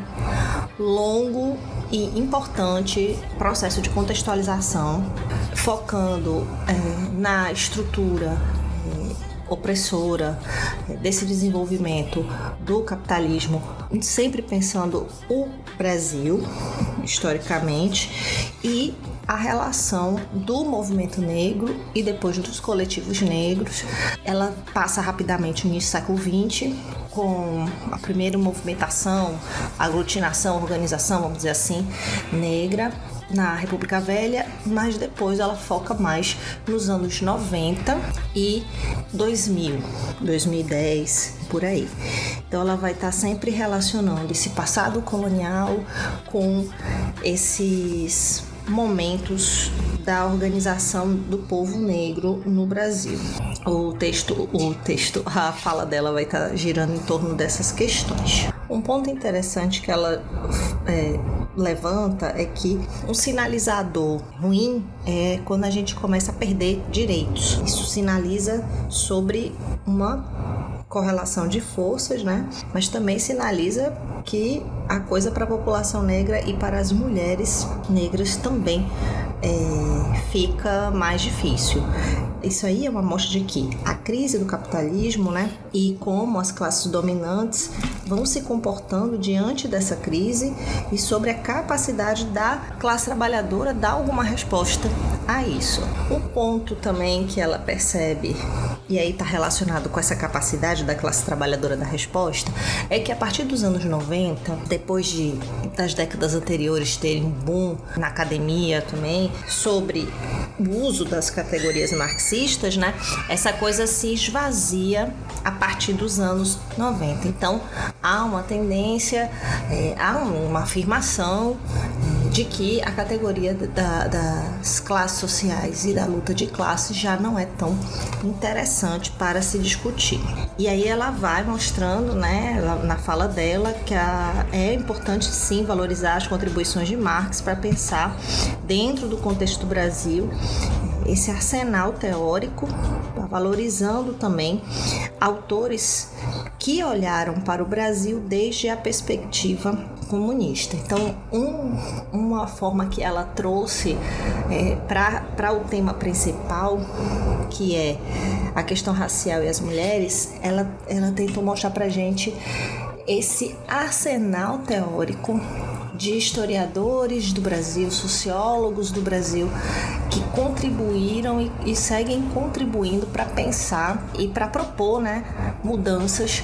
longo e importante processo de contextualização, focando na estrutura opressora desse desenvolvimento do capitalismo, sempre pensando o Brasil, historicamente, e a relação do movimento negro e depois dos coletivos negros. Ela passa rapidamente no início do século XX, com a primeira movimentação, aglutinação, organização, vamos dizer assim, negra na República Velha, mas depois ela foca mais nos anos 90 e 2000, 2010, por aí. Então ela vai estar sempre relacionando esse passado colonial com esses momentos da organização do povo negro no Brasil. A fala dela vai estar girando em torno dessas questões. Um ponto interessante que ela levanta é que um sinalizador ruim é quando a gente começa a perder direitos. Isso sinaliza sobre uma correlação de forças, né? Mas também sinaliza que a coisa para a população negra e para as mulheres negras também fica mais difícil. Isso aí é uma mostra de que a crise do capitalismo, né, e como as classes dominantes vão se comportando diante dessa crise e sobre a capacidade da classe trabalhadora dar alguma resposta a isso. Um ponto também que ela percebe, e aí está relacionado com essa capacidade da classe trabalhadora da resposta, é que a partir dos anos 90, depois das décadas anteriores terem um boom na academia também, sobre o uso das categorias marxistas, né, essa coisa se esvazia a partir dos anos 90. Então, há uma tendência, há uma afirmação de que a categoria das classes sociais e da luta de classes já não é tão interessante para se discutir. E aí ela vai mostrando, né, na fala dela, que é importante sim valorizar as contribuições de Marx para pensar dentro do contexto do Brasil esse arsenal teórico, valorizando também autores que olharam para o Brasil desde a perspectiva comunista. Então, uma forma que ela trouxe para o tema principal, que é a questão racial e as mulheres, ela tentou mostrar para a gente esse arsenal teórico de historiadores do Brasil, sociólogos do Brasil, que contribuíram e seguem contribuindo para pensar e para propor, né, mudanças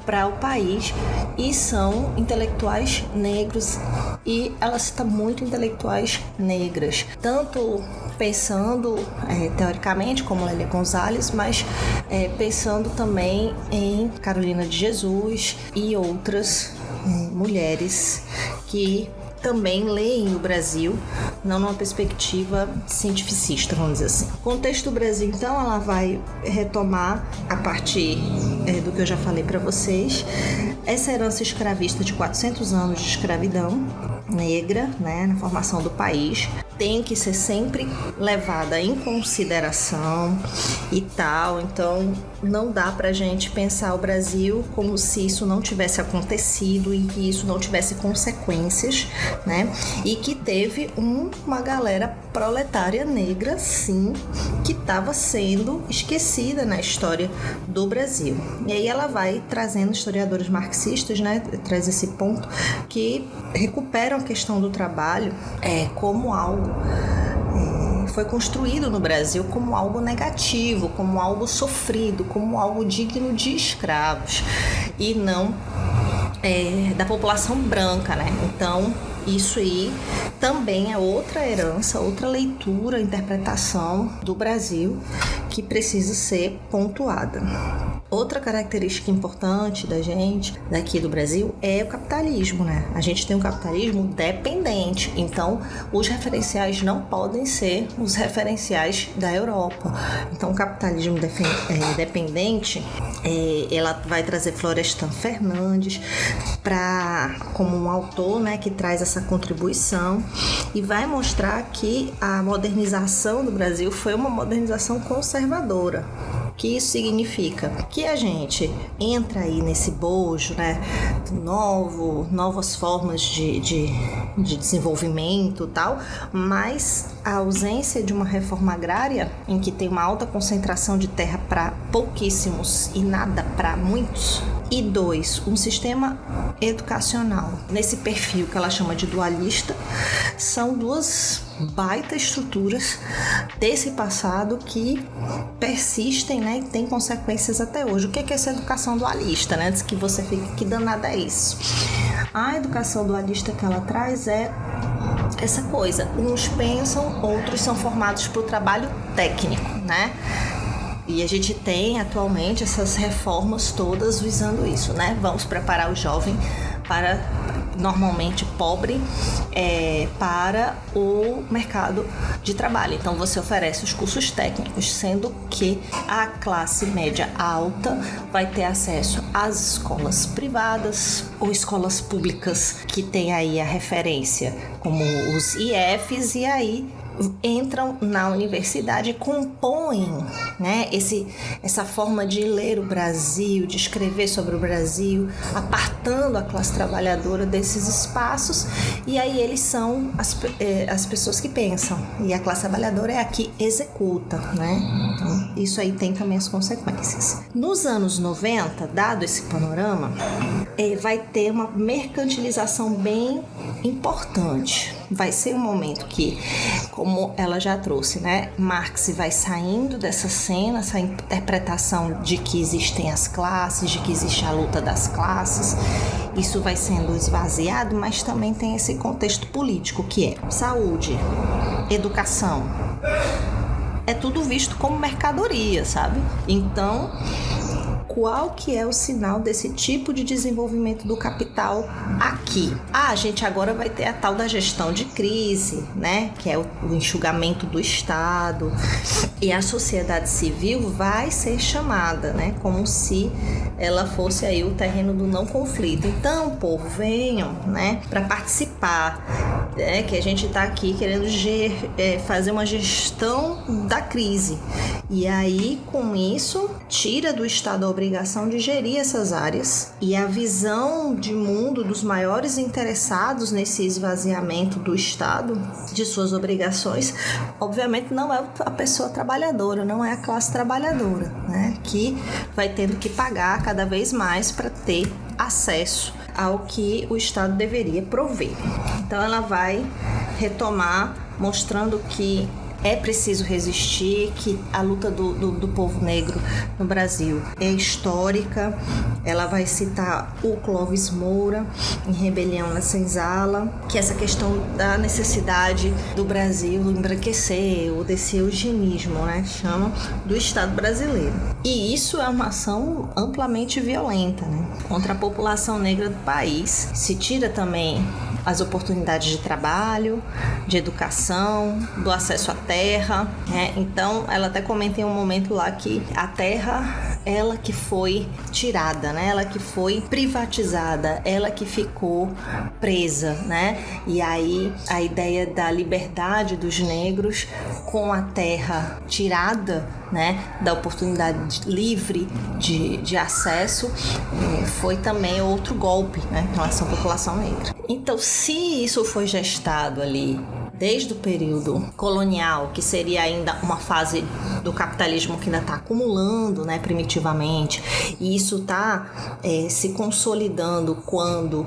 para o país, e são intelectuais negros, e ela cita muito intelectuais negras, tanto pensando teoricamente como Lélia Gonzalez, mas pensando também em Carolina de Jesus e outras mulheres que também leem o Brasil, não numa perspectiva cientificista, vamos dizer assim. O contexto do Brasil, então, ela vai retomar, a partir do que eu já falei para vocês, essa herança escravista de 400 anos de escravidão negra, né, na formação do país, tem que ser sempre levada em consideração e tal. Então não dá pra gente pensar o Brasil como se isso não tivesse acontecido e que isso não tivesse consequências, né? E que teve uma galera proletária negra, sim, que estava sendo esquecida na história do Brasil. E aí ela vai trazendo historiadores marxistas, né? Traz esse ponto que recuperam a questão do trabalho como algo foi construído no Brasil como algo negativo, como algo sofrido, como algo digno de escravos e não da população branca, né? Então isso aí também é outra herança, outra leitura, interpretação do Brasil que precisa ser pontuada. Outra característica importante da gente, daqui do Brasil, é o capitalismo, né? A gente tem um capitalismo dependente, então os referenciais não podem ser os referenciais da Europa. Então o capitalismo dependente, ela vai trazer Florestan Fernandes como um autor, né, que traz essa contribuição e vai mostrar que a modernização do Brasil foi uma modernização conservadora. O que isso significa? Que a gente entra aí nesse bojo, né, novas formas de desenvolvimento e tal, mas a ausência de uma reforma agrária em que tem uma alta concentração de terra para pouquíssimos e nada para muitos, e 2, um sistema educacional nesse perfil que ela chama de dualista, são duas baita estruturas desse passado que persistem, né, e têm consequências até hoje. O que é essa educação dualista, né? Antes que você fique, que danada é isso? A educação dualista que ela traz é essa coisa, uns pensam, outros são formados para o trabalho técnico, né? E a gente tem atualmente essas reformas todas visando isso, né? Vamos preparar o jovem para, normalmente pobre, para o mercado de trabalho. Então você oferece os cursos técnicos, sendo que a classe média alta vai ter acesso às escolas privadas ou escolas públicas, que tem aí a referência como os IFs, e aí entram na universidade e compõem, né, essa forma de ler o Brasil, de escrever sobre o Brasil, apartando a classe trabalhadora desses espaços, e aí eles são as pessoas que pensam, e a classe trabalhadora é a que executa, né? Então, isso aí tem também as consequências. Nos anos 90, dado esse panorama, vai ter uma mercantilização bem importante. Vai ser um momento que, como ela já trouxe, né, Marx vai saindo dessa cena, essa interpretação de que existem as classes, de que existe a luta das classes. Isso vai sendo esvaziado, mas também tem esse contexto político, que é saúde, educação. É tudo visto como mercadoria, sabe? Então, qual que é o sinal desse tipo de desenvolvimento do capital aqui? A gente agora vai ter a tal da gestão de crise, né? Que é o enxugamento do Estado, e a sociedade civil vai ser chamada, né? Como se ela fosse aí o terreno do não conflito. Então, povo, venham, né? Para participar, né? Que a gente está aqui querendo fazer uma gestão da crise. E aí, com isso, tira do Estado a obrigação de gerir essas áreas, e a visão de mundo dos maiores interessados nesse esvaziamento do Estado de suas obrigações, obviamente não é a pessoa trabalhadora, não é a classe trabalhadora, né, que vai tendo que pagar cada vez mais para ter acesso ao que o Estado deveria prover. Então ela vai retomar mostrando que é preciso resistir, que a luta do povo negro no Brasil é histórica. Ela vai citar o Clóvis Moura em Rebelião na Senzala, que é essa questão da necessidade do Brasil embranquecer, ou desse eugenismo, né, chama, do Estado brasileiro. E isso é uma ação amplamente violenta, né, contra a população negra do país. Se tira também as oportunidades de trabalho, de educação, do acesso à terra, né? Então, ela até comenta em um momento lá que a terra, ela que foi tirada, né? Ela que foi privatizada, ela que ficou presa, né? E aí, a ideia da liberdade dos negros com a terra tirada, né, da oportunidade livre de acesso, foi também outro golpe, né, em relação à população negra. Então, se isso foi gestado ali desde o período colonial, que seria ainda uma fase do capitalismo que ainda está acumulando, né, primitivamente, e isso está se consolidando quando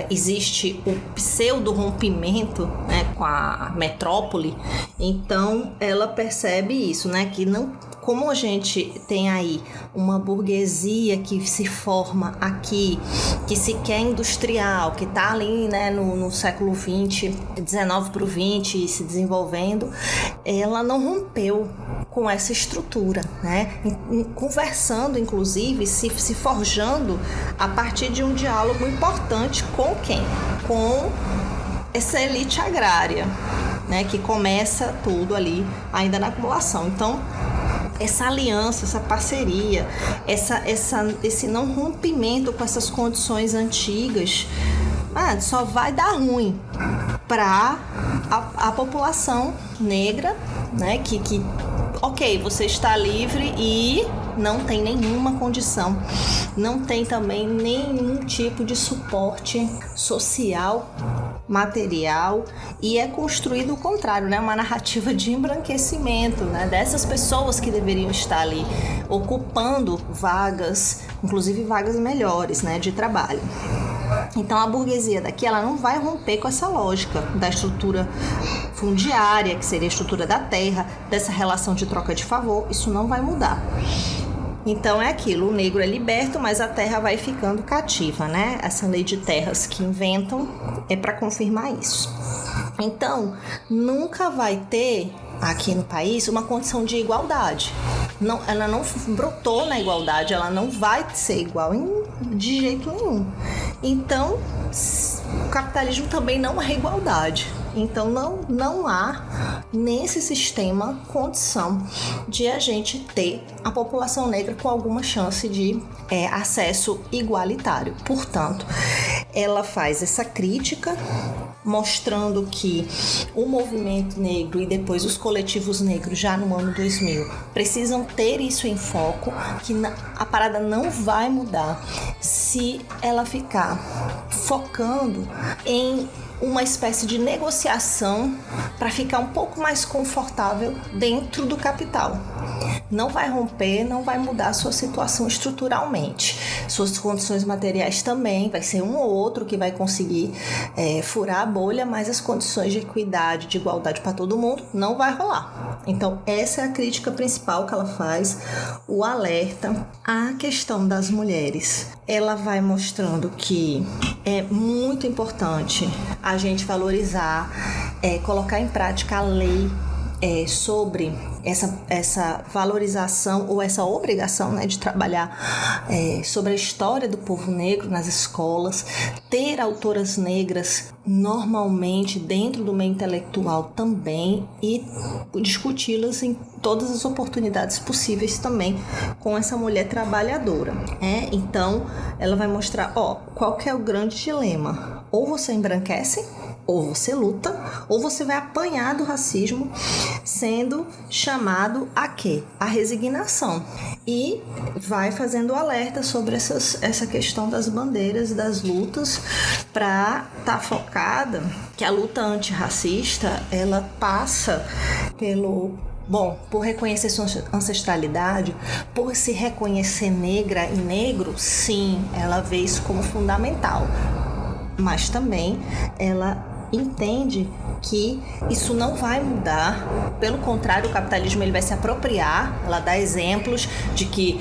existe o pseudo-rompimento, né, com a metrópole. Então ela percebe isso, né, que não, como a gente tem aí uma burguesia que se forma aqui, que se quer industrial, que está ali, né, no século XX, 19 para o 20 se desenvolvendo, ela não rompeu com essa estrutura, né? Conversando, inclusive, se forjando a partir de um diálogo importante com quem? Com essa elite agrária, né, que começa tudo ali ainda na acumulação. Então, essa aliança, essa parceria, esse não rompimento com essas condições antigas, só vai dar ruim para a população negra, né, que ok, você está livre e não tem nenhuma condição, não tem também nenhum tipo de suporte social, material, e é construído o contrário, né? Uma narrativa de embranquecimento, né? Dessas pessoas que deveriam estar ali ocupando vagas, inclusive vagas melhores, né, de trabalho. Então a burguesia daqui, ela não vai romper com essa lógica da estrutura fundiária, que seria a estrutura da terra, dessa relação de troca de favor. Isso não vai mudar. Então é aquilo, o negro é liberto, mas a terra vai ficando cativa, né? Essa lei de terras que inventam é para confirmar isso. Então, nunca vai ter aqui no país uma condição de igualdade. Não, ela não brotou na igualdade, ela não vai ser igual de jeito nenhum. Então, o capitalismo também não é igualdade. Então não há nesse sistema condição de a gente ter a população negra com alguma chance de acesso igualitário. Portanto, ela faz essa crítica, mostrando que o movimento negro e depois os coletivos negros já no ano 2000 precisam ter isso em foco, que a parada não vai mudar se ela ficar focando em uma espécie de negociação para ficar um pouco mais confortável dentro do capital. Não vai romper, não vai mudar a sua situação estruturalmente. Suas condições materiais também, vai ser um ou outro que vai conseguir furar a bolha, mas as condições de equidade, de igualdade para todo mundo não vai rolar. Então essa é a crítica principal que ela faz, o alerta. A questão das mulheres, ela vai mostrando que é muito importante a gente valorizar, colocar em prática a lei sobre essa valorização ou essa obrigação, né, de trabalhar sobre a história do povo negro nas escolas, ter autoras negras normalmente dentro do meio intelectual também e discuti-las em todas as oportunidades possíveis também com essa mulher trabalhadora. Então ela vai mostrar qual que é o grande dilema: ou você embranquece, ou você luta, ou você vai apanhar do racismo, sendo chamado a quê? A resignação. E vai fazendo alerta sobre essa questão das bandeiras, das lutas, para estar focada que a luta antirracista, ela passa pelo Bom, por reconhecer sua ancestralidade, por se reconhecer negra e negro, sim, ela vê isso como fundamental. Mas também ela entende que isso não vai mudar, pelo contrário, o capitalismo ele vai se apropriar. Ela dá exemplos de que,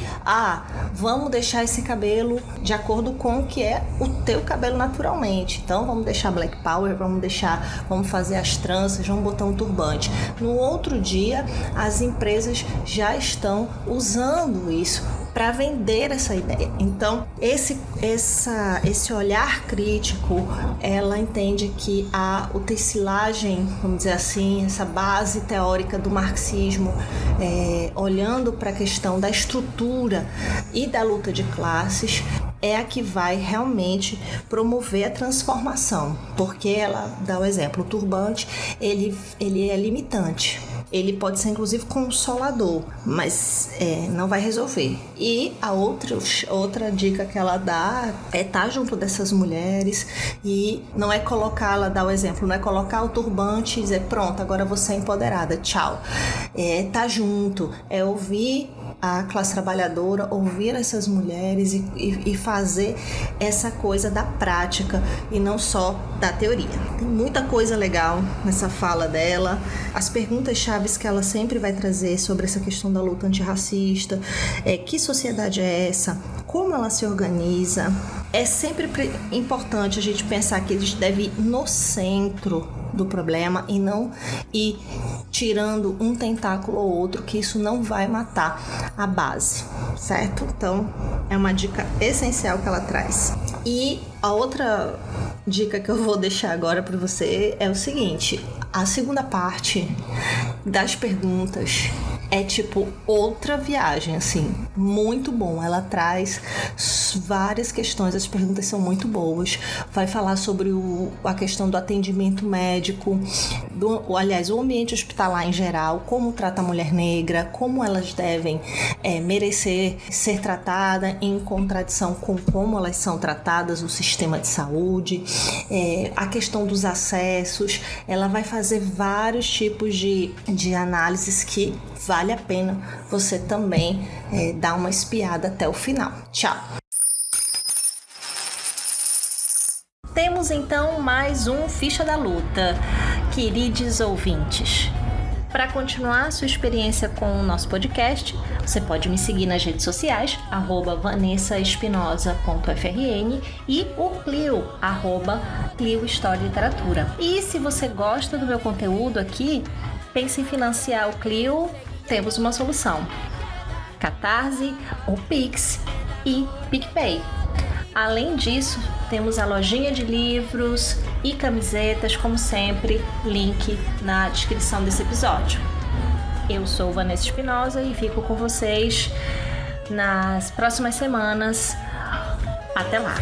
vamos deixar esse cabelo de acordo com o que é o teu cabelo naturalmente, então vamos deixar Black Power, vamos fazer as tranças, vamos botar um turbante. No outro dia, as empresas já estão usando isso para vender essa ideia. Então, esse olhar crítico, ela entende que a tecelagem, vamos dizer assim, essa base teórica do marxismo, olhando para a questão da estrutura e da luta de classes, é a que vai realmente promover a transformação, porque ela dá o exemplo, o turbante, ele é limitante. Ele pode ser inclusive consolador, mas não vai resolver. E a outra dica que ela dá é estar junto dessas mulheres e não é colocar, ela dá o exemplo, não é colocar o turbante e dizer pronto, agora você é empoderada, tchau. É estar junto, é ouvir a classe trabalhadora, ouvir essas mulheres e fazer essa coisa da prática e não só da teoria. Tem muita coisa legal nessa fala dela, as perguntas-chave que ela sempre vai trazer sobre essa questão da luta antirracista, que sociedade é essa, como ela se organiza. É sempre importante a gente pensar que a gente deve ir no centro do problema e não ir tirando um tentáculo ou outro, que isso não vai matar a base, certo? Então, é uma dica essencial que ela traz. E a outra dica que eu vou deixar agora para você é o seguinte: a segunda parte das perguntas é tipo outra viagem, assim, muito bom. Ela traz várias questões, as perguntas são muito boas. Vai falar sobre a questão do atendimento médico, o ambiente hospitalar em geral, como trata a mulher negra, como elas devem merecer ser tratada em contradição com como elas são tratadas no sistema de saúde, a questão dos acessos. Ela vai fazer vários tipos de análises que vale a pena você também dar uma espiada até o final. Tchau! Temos então mais um Ficha da Luta, queridos ouvintes. Para continuar sua experiência com o nosso podcast, você pode me seguir nas redes sociais, @vanessaespinosa.frn e o Clio, @Clio História e Literatura. E se você gosta do meu conteúdo aqui, pense em financiar o Clio, temos uma solução: Catarse, ou Pix e PicPay. Além disso, temos a lojinha de livros e camisetas, como sempre, link na descrição desse episódio. Eu sou Vanessa Espinosa e fico com vocês nas próximas semanas. Até lá!